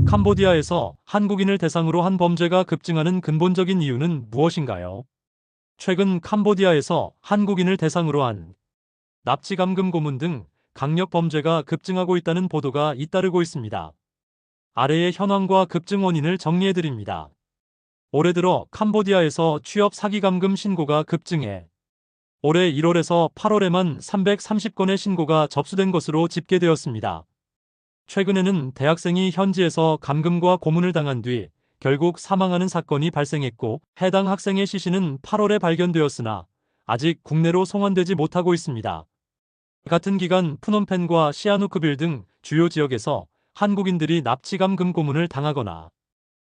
캄보디아에서 한국인을 대상으로 한 범죄가 급증하는 근본적인 이유는 무엇인가요? 최근 캄보디아에서 한국인을 대상으로 한 납치 감금 고문 등 강력 범죄가 급증하고 있다는 보도가 잇따르고 있습니다. 아래의 현황과 급증 원인을 정리해드립니다. 올해 들어 캄보디아에서 취업 사기 감금 신고가 급증해 올해 1월에서 8월에만 330건의 신고가 접수된 것으로 집계되었습니다. 최근에는 대학생이 현지에서 감금과 고문을 당한 뒤 결국 사망하는 사건이 발생했고, 해당 학생의 시신은 8월에 발견되었으나 아직 국내로 송환되지 못하고 있습니다. 같은 기간 푸놈펜과 시아누크빌 등 주요 지역에서 한국인들이 납치 감금 고문을 당하거나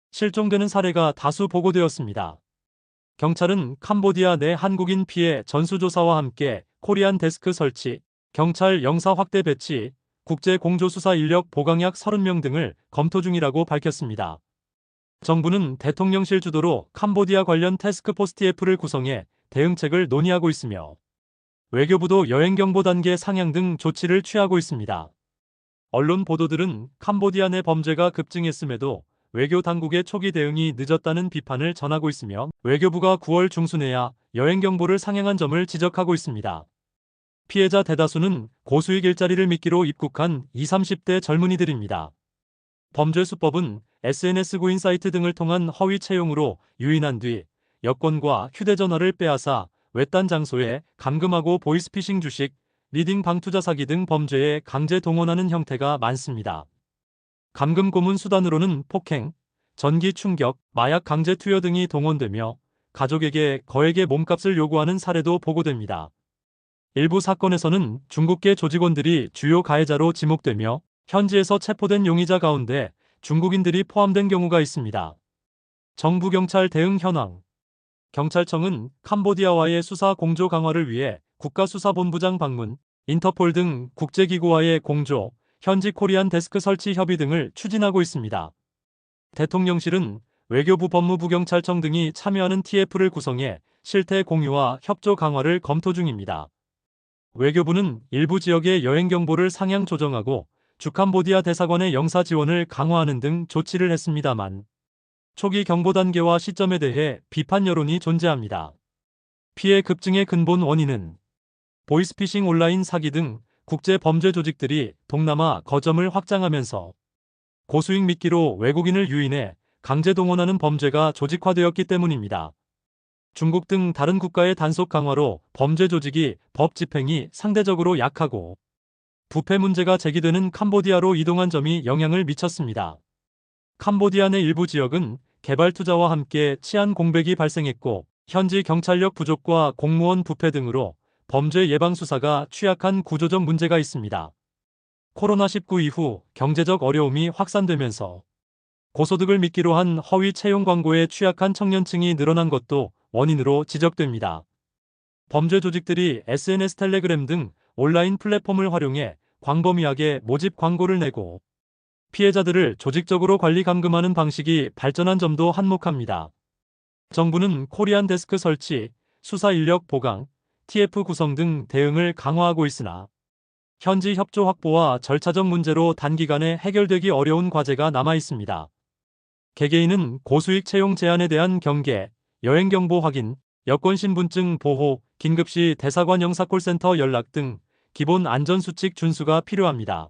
실종되는 사례가 다수 보고되었습니다. 경찰은 캄보디아 내 한국인 피해 전수조사와 함께 코리안 데스크 설치, 경찰 영사 확대 배치, 국제 공조수사 인력 보강 약 30명 등을 검토 중이라고 밝혔습니다. 정부는 대통령실 주도로 캄보디아 관련 태스크포스 TF를 구성해 대응책을 논의하고 있으며 외교부도 여행경보 단계 상향 등 조치를 취하고 있습니다. 언론 보도들은 캄보디아 내 범죄가 급증했음에도 외교 당국의 초기 대응이 늦었다는 비판을 전하고 있으며, 외교부가 9월 중순에야 여행경보를 상향한 점을 지적하고 있습니다. 피해자 대다수는 고수익 일자리를 미끼로 입국한 20, 30대 젊은이들입니다. 범죄 수법은 SNS 구인 사이트 등을 통한 허위 채용으로 유인한 뒤 여권과 휴대전화를 빼앗아 외딴 장소에 감금하고 보이스피싱 주식, 리딩 방투자 사기 등 범죄에 강제 동원하는 형태가 많습니다. 감금 고문 수단으로는 폭행, 전기 충격, 마약 강제 투여 등이 동원되며 가족에게 거액의 몸값을 요구하는 사례도 보고됩니다. 일부 사건에서는 중국계 조직원들이 주요 가해자로 지목되며 현지에서 체포된 용의자 가운데 중국인들이 포함된 경우가 있습니다. 정부 경찰 대응 현황. 경찰청은 캄보디아와의 수사 공조 강화를 위해 국가수사본부장 방문, 인터폴 등 국제기구와의 공조, 현지 코리안 데스크 설치 협의 등을 추진하고 있습니다. 대통령실은 외교부 법무부 경찰청 등이 참여하는 TF를 구성해 실태 공유와 협조 강화를 검토 중입니다. 외교부는 일부 지역의 여행 경보를 상향 조정하고 주캄보디아 대사관의 영사 지원을 강화하는 등 조치를 했습니다만, 초기 경보 단계와 시점에 대해 비판 여론이 존재합니다. 피해 급증의 근본 원인은 보이스피싱 온라인 사기 등 국제 범죄 조직들이 동남아 거점을 확장하면서 고수익 미끼로 외국인을 유인해 강제 동원하는 범죄가 조직화되었기 때문입니다. 중국 등 다른 국가의 단속 강화로 범죄 조직이 법 집행이 상대적으로 약하고 부패 문제가 제기되는 캄보디아로 이동한 점이 영향을 미쳤습니다. 캄보디아 내 일부 지역은 개발 투자와 함께 치안 공백이 발생했고, 현지 경찰력 부족과 공무원 부패 등으로 범죄 예방 수사가 취약한 구조적 문제가 있습니다. 코로나19 이후 경제적 어려움이 확산되면서 고소득을 미끼로 한 허위 채용 광고에 취약한 청년층이 늘어난 것도 원인으로 지적됩니다. 범죄 조직들이 SNS, 텔레그램 등 온라인 플랫폼을 활용해 광범위하게 모집 광고를 내고 피해자들을 조직적으로 관리 감금하는 방식이 발전한 점도 한몫합니다. 정부는 코리안 데스크 설치, 수사 인력 보강, TF 구성 등 대응을 강화하고 있으나 현지 협조 확보와 절차적 문제로 단기간에 해결되기 어려운 과제가 남아 있습니다. 개개인은 고수익 채용 제한에 대한 경계, 여행 경보 확인, 여권 신분증 보호, 긴급시 대사관 영사 콜센터 연락 등 기본 안전수칙 준수가 필요합니다.